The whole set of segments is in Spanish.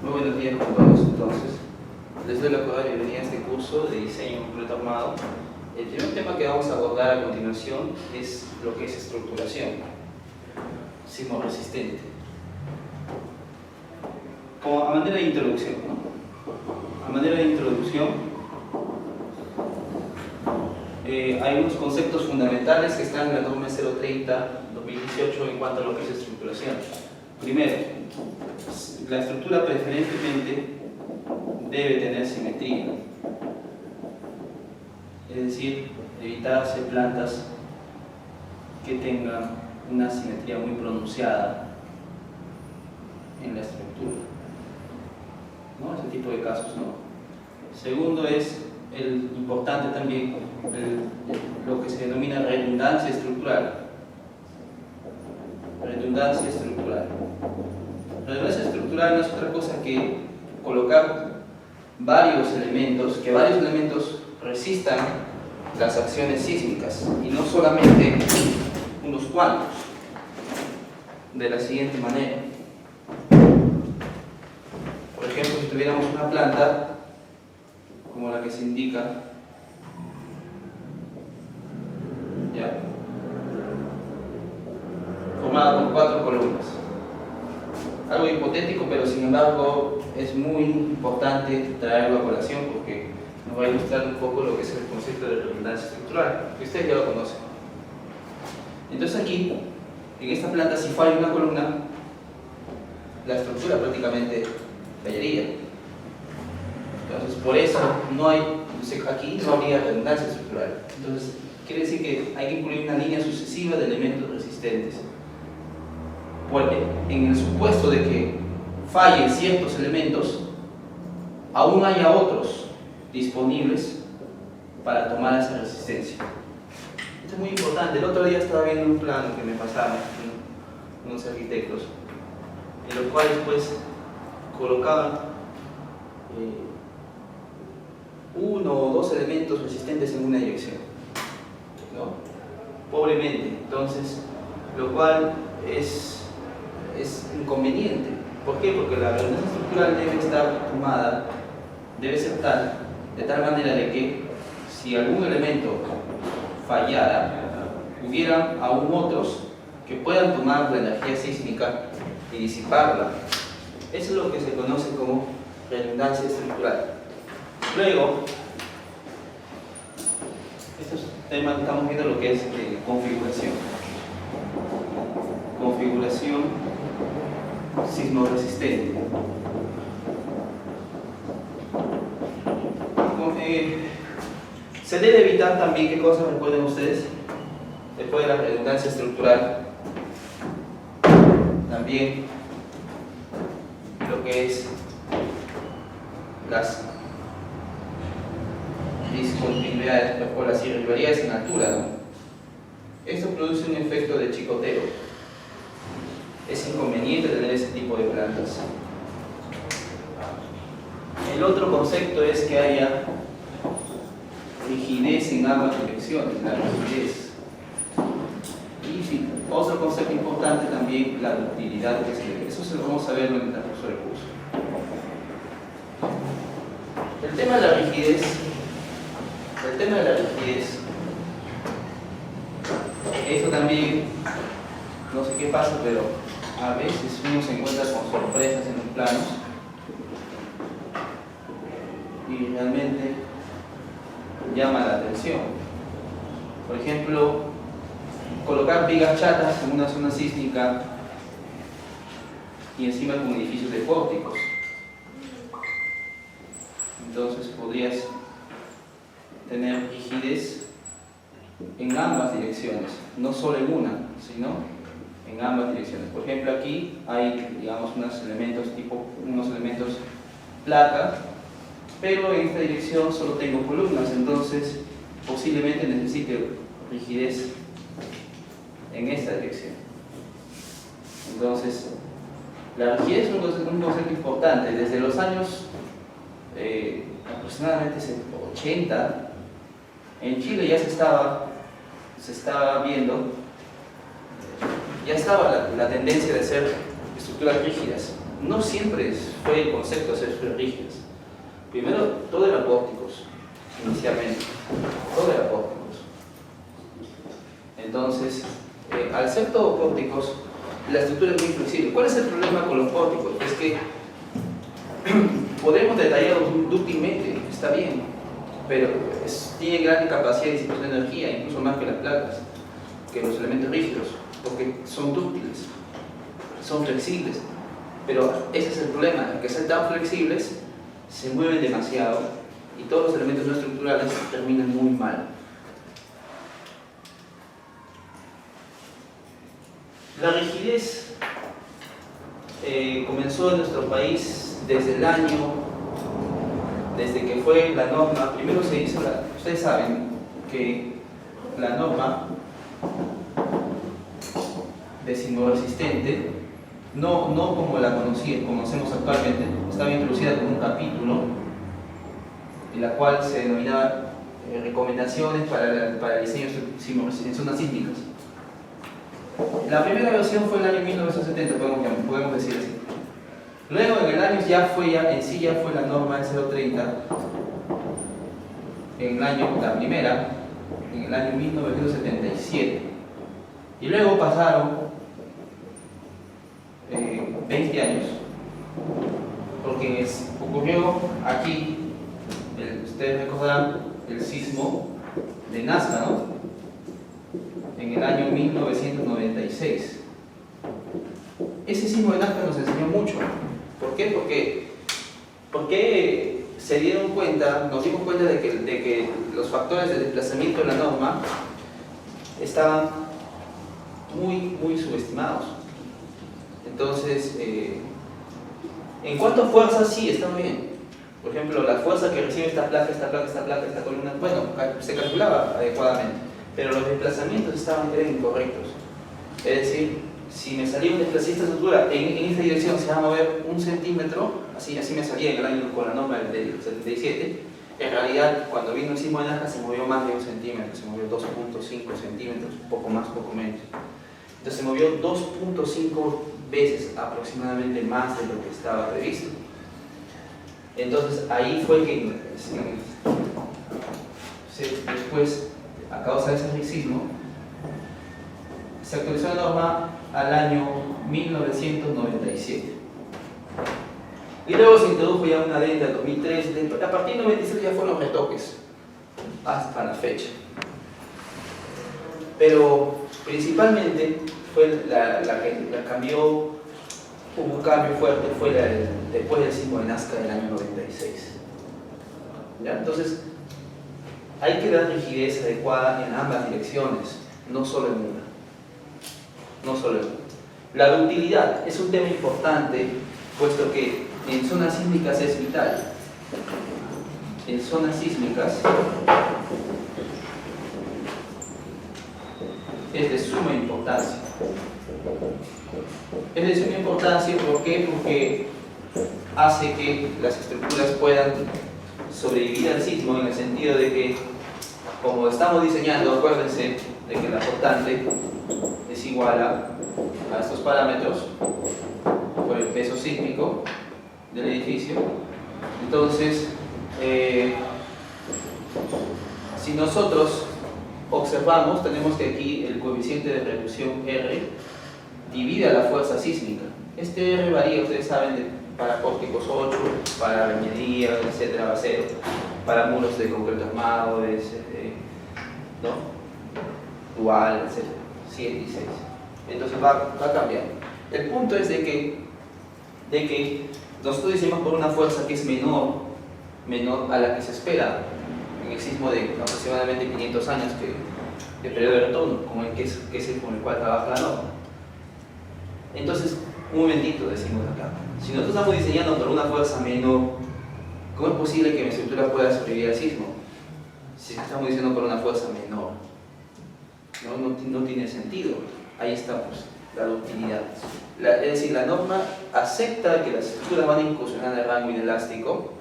Muy buenos días con todos. Entonces, les doy la bienvenida a este curso de diseño completo armado. El primer tema que vamos a abordar a continuación es lo que es estructuración sismo resistente. Como a manera de introducción, ¿no? A manera de introducción, hay unos conceptos fundamentales que están en la norma 030-2018 en cuanto a lo que es estructuración. Primero, la estructura preferentemente debe tener simetría, es decir, evitarse plantas que tengan una simetría muy pronunciada en la estructura, ¿no? Ese tipo de casos no. Segundo es importante también lo que se denomina redundancia estructural. Redundancia estructural. Redundancia estructural no es otra cosa que colocar varios elementos, que varios elementos resistan las acciones sísmicas y no solamente unos cuantos, de la siguiente manera. Por ejemplo, si tuviéramos una planta como la que se indica, ¿ya?, formada por 4 columnas. Algo hipotético, pero sin embargo es muy importante traerlo a colación porque nos va a ilustrar un poco lo que es el concepto de redundancia estructural, que ustedes ya lo conocen. Entonces aquí, en esta planta, si falla una columna, la estructura prácticamente fallaría. Entonces, por eso aquí no habría redundancia estructural. Entonces, quiere decir que hay que incluir una línea sucesiva de elementos resistentes. En el supuesto de que fallen ciertos elementos, aún haya otros disponibles para tomar esa resistencia. Esto es muy importante. El otro día estaba viendo un plano que me pasaron unos arquitectos, en los cuales pues colocaban 1 o 2 elementos resistentes en una dirección, ¿no? Pobremente. Entonces, lo cual es inconveniente. ¿Por qué? Porque la redundancia estructural debe estar tomada, debe ser tal, de tal manera de que si algún elemento fallara, hubieran aún otros que puedan tomar la energía sísmica y disiparla. Eso es lo que se conoce como redundancia estructural. Luego, estos temas estamos viendo lo que es configuración. Configuración sismo resistente. Se debe evitar también, ¿qué cosas recuerden ustedes? Después de la redundancia estructural, también lo que es las discontinuidades o las irregularidades en altura, ¿no? Esto produce un efecto de chicoteo. Es inconveniente tener ese tipo de plantas. El otro concepto es que haya rigidez en ambas direcciones, la rigidez. Y otro concepto importante también, la ductilidad, eso se lo vamos a ver en el transcurso del curso. El tema de la rigidez, eso también, no sé qué pasa, pero a veces uno se encuentra con sorpresas en los planos y realmente llama la atención. Por ejemplo, colocar vigas chatas en una zona sísmica y encima con edificios de pórticos. Entonces podrías tener rigidez en ambas direcciones, no solo en una, sino en ambas direcciones. Por ejemplo, aquí hay, digamos, unos elementos placa, pero en esta dirección solo tengo columnas, entonces posiblemente necesite rigidez en esta dirección. Entonces, la rigidez es un concepto importante. Desde los años aproximadamente 80, en Chile ya se estaba viendo, ya estaba la tendencia de hacer estructuras rígidas. no siempre fue el concepto de ser estructuras rígidas. Primero, todo era pórticos, inicialmente. Todo era pórticos. Entonces, al ser todo pórticos, la estructura es muy flexible. ¿Cuál es el problema con los pórticos? Es que podemos detallarlos dúctilmente, está bien, pero tiene gran capacidad de distribución de energía, incluso más que las placas, que los elementos rígidos, porque son dúctiles, son flexibles. Pero ese es el problema, al que ser tan flexibles, se mueven demasiado y todos los elementos no estructurales terminan muy mal. La rigidez comenzó en nuestro país desde que fue la norma. Primero se hizo ustedes saben que la norma decimoresistente, no como la conocemos actualmente, estaba introducida como un capítulo en la cual se denominaba recomendaciones para el diseño en zonas sísmicas. La primera versión fue en el año 1970, podemos decir así. Luego en el año ya fue la norma 030, la primera, en el año 1977. Y luego pasaron 20 años, porque ocurrió aquí, ustedes recordarán, el sismo de Nazca, ¿no? En el año 1996. Ese sismo de Nazca nos enseñó mucho. ¿Por qué? Porque nos dimos cuenta de que los factores de desplazamiento de la norma estaban muy subestimados. Entonces, en cuanto a fuerza, sí, está muy bien. Por ejemplo, la fuerza que recibe esta placa, esta columna, bueno, se calculaba adecuadamente, pero los desplazamientos eran incorrectos. Es decir, si me salía un desplazamiento de estructura en esta dirección se va a mover 1 centímetro, así me salía en el año con la norma del 77, en realidad cuando vino el sismo de Nazca se movió más de 1 centímetro, se movió 2.5 centímetros, poco más, poco menos. Entonces se movió 2.5 veces aproximadamente más de lo que estaba previsto. Entonces ahí fue que después, a causa de ese sismo, se actualizó la norma al año 1997. Y luego se introdujo ya una adenda en 2003. A partir de 1997 ya fueron los retoques hasta la fecha. Pero principalmente fue la que cambió, hubo un cambio fuerte, fue después del sismo de Nazca del año 96. ¿Ya? Entonces, hay que dar rigidez adecuada en ambas direcciones, no solo en una. La ductilidad es un tema importante, puesto que en zonas sísmicas es vital. En zonas sísmicas es de suma importancia. Es de suma importancia, ¿por qué? Porque hace que las estructuras puedan sobrevivir al sismo, en el sentido de que, como estamos diseñando, acuérdense de que la portante es igual a estos parámetros por el peso sísmico del edificio. Entonces, si nosotros observamos, tenemos que aquí el coeficiente de reducción R divide a la fuerza sísmica. Este R varía, ustedes saben, para pórticos 8, para bañería, etcétera, va a 0, para muros de concreto armado, ¿no? Dual, etcétera, 7 y 6. Entonces va cambiando. El punto es de que nosotros decimos por una fuerza que es menor a la que se espera en el sismo de aproximadamente 500 años de periodo de retorno, que es el con el cual trabaja la norma. Entonces, un momentito, decimos acá, si nosotros estamos diseñando por una fuerza menor, ¿cómo es posible que mi estructura pueda sobrevivir al sismo? Si estamos diseñando por una fuerza menor, no tiene sentido. Ahí está, pues, la ductilidad. Es decir, la norma acepta que las estructuras van a incursionar en el rango inelástico,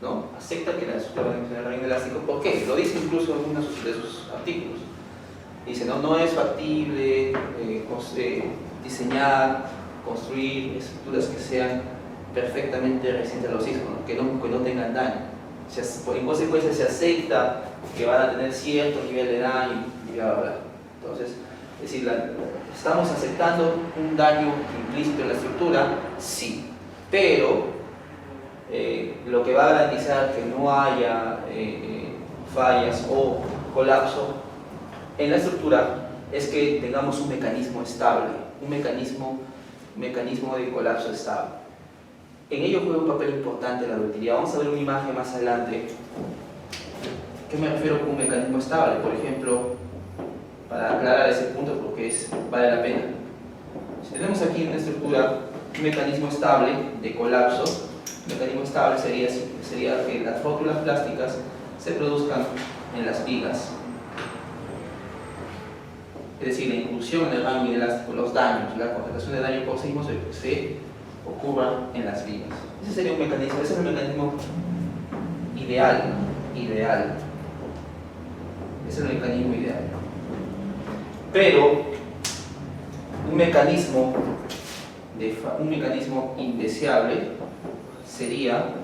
¿no? Acepta que las estructuras van a incursionar en el rango inelástico. ¿Por qué? Lo dice incluso en algunos de sus artículos. Dice, no es factible diseñar, construir estructuras que sean perfectamente resistentes a los sismos, ¿no? Que no tengan daño. En consecuencia se acepta que van a tener cierto nivel de daño y bla, bla, bla. Entonces, es decir, ¿estamos aceptando un daño implícito en la estructura? Sí, pero lo que va a garantizar que no haya fallas o colapso en la estructura es que tengamos un mecanismo estable, un mecanismo de colapso estable. En ello juega un papel importante la ductilidad. Vamos a ver una imagen más adelante. ¿Qué me refiero con un mecanismo estable? Por ejemplo, para aclarar ese punto porque vale la pena. Si tenemos aquí una estructura, un mecanismo estable de colapso, un mecanismo estable sería que las rótulas plásticas se produzcan en las vigas. Es decir, la inclusión en el rango inelástico, los daños, la concentración de daño por sismo se ocurra en las vigas. Ese sería un mecanismo, ese es el mecanismo ideal. Ese es el mecanismo ideal. Pero un mecanismo indeseable sería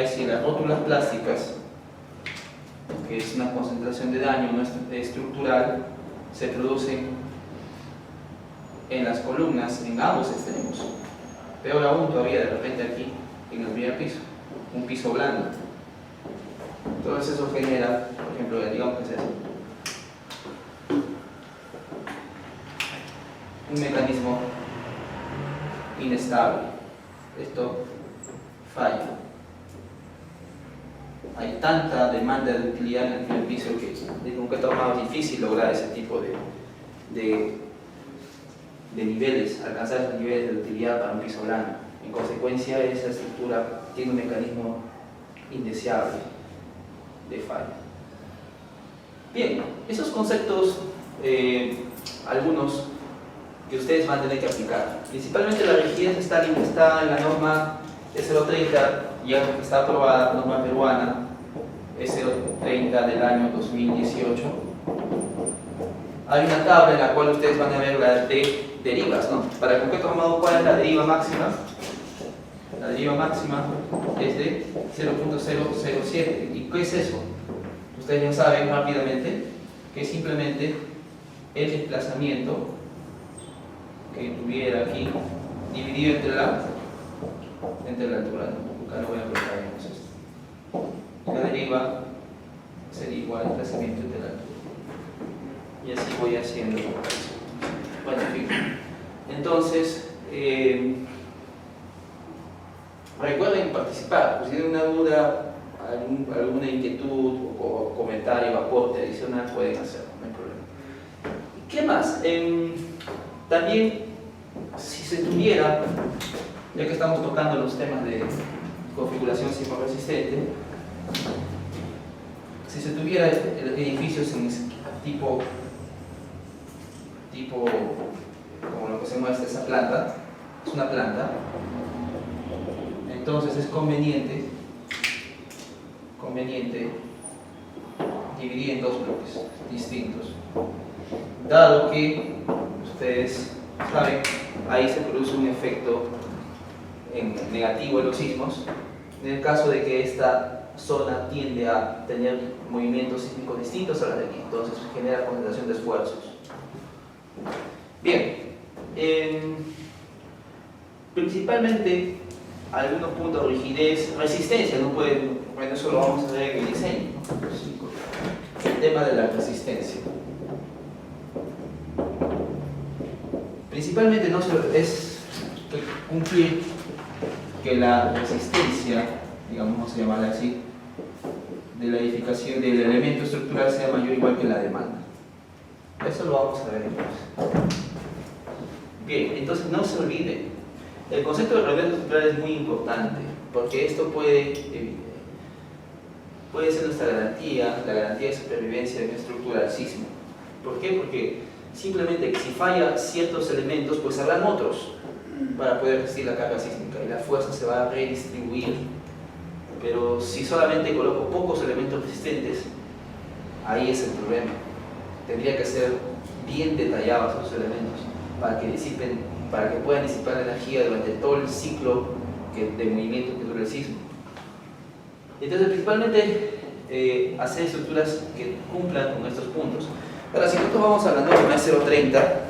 si las rótulas plásticas, que es una concentración de daño no estructural, se producen en las columnas, en ambos extremos. Peor aún todavía de repente aquí, en el primer piso, un piso blando. Entonces eso genera, por ejemplo, digamos que es eso, un mecanismo inestable. Esto falla. Hay tanta demanda de utilidad en el primer piso que de concreto es difícil lograr ese tipo de niveles, alcanzar esos niveles de utilidad para un piso blando. En consecuencia, esa estructura tiene un mecanismo indeseable de falla. Bien, esos conceptos, algunos que ustedes van a tener que aplicar. Principalmente la rigidez está en la norma E030, ya que está aprobada, norma peruana E030 del año 2018. Hay una tabla en la cual ustedes van a ver las derivas, ¿no? Para el concreto armado, ¿cuál es la deriva máxima? La deriva máxima es de 0.007. ¿Y qué es eso? Ustedes ya saben rápidamente que es simplemente el desplazamiento que tuviera aquí dividido entre la altura. Acá no voy a colocar esto. La deriva sería igual al desplazamiento entre la altura. Y así voy haciendo. Bueno, en fin. Entonces, recuerden participar. Pues si tienen una duda, alguna inquietud o comentario, aporte adicional, pueden hacerlo, no hay problema. ¿Qué más? También, si se tuviera, ya que estamos tocando los temas de configuración sismoresistente, si se tuviera edificios en tipo como lo que se muestra esa planta, es una planta, entonces es conveniente dividir en dos bloques distintos, dado que ustedes saben, ahí se produce un efecto negativo en los sismos, en el caso de que esta zona tiende a tener movimientos sísmicos distintos a la de aquí, entonces genera concentración de esfuerzos. Bien, principalmente algunos puntos: rigidez, resistencia. No pueden, bueno, eso lo vamos a ver en el diseño, ¿no? El tema de la resistencia. Principalmente no es cumplir que la resistencia, digamos, vamos a llamarla así, de la edificación del elemento estructural sea mayor o igual que la demanda. Eso lo vamos a ver entonces. Bien, entonces no se olviden, el concepto de elemento estructural es muy importante, porque esto puede ser nuestra garantía, la garantía de supervivencia de una estructura al sismo. ¿Por qué? Porque simplemente si falla ciertos elementos, pues habrán otros para poder resistir la carga sísmica y la fuerza se va a redistribuir. Pero si solamente coloco pocos elementos resistentes, ahí es el problema. Tendría que ser bien detallados esos elementos para que puedan disipar energía durante todo el ciclo de movimiento que dura el sismo. Entonces, principalmente hacer estructuras que cumplan con estos puntos. Ahora, si nosotros vamos a la norma 030,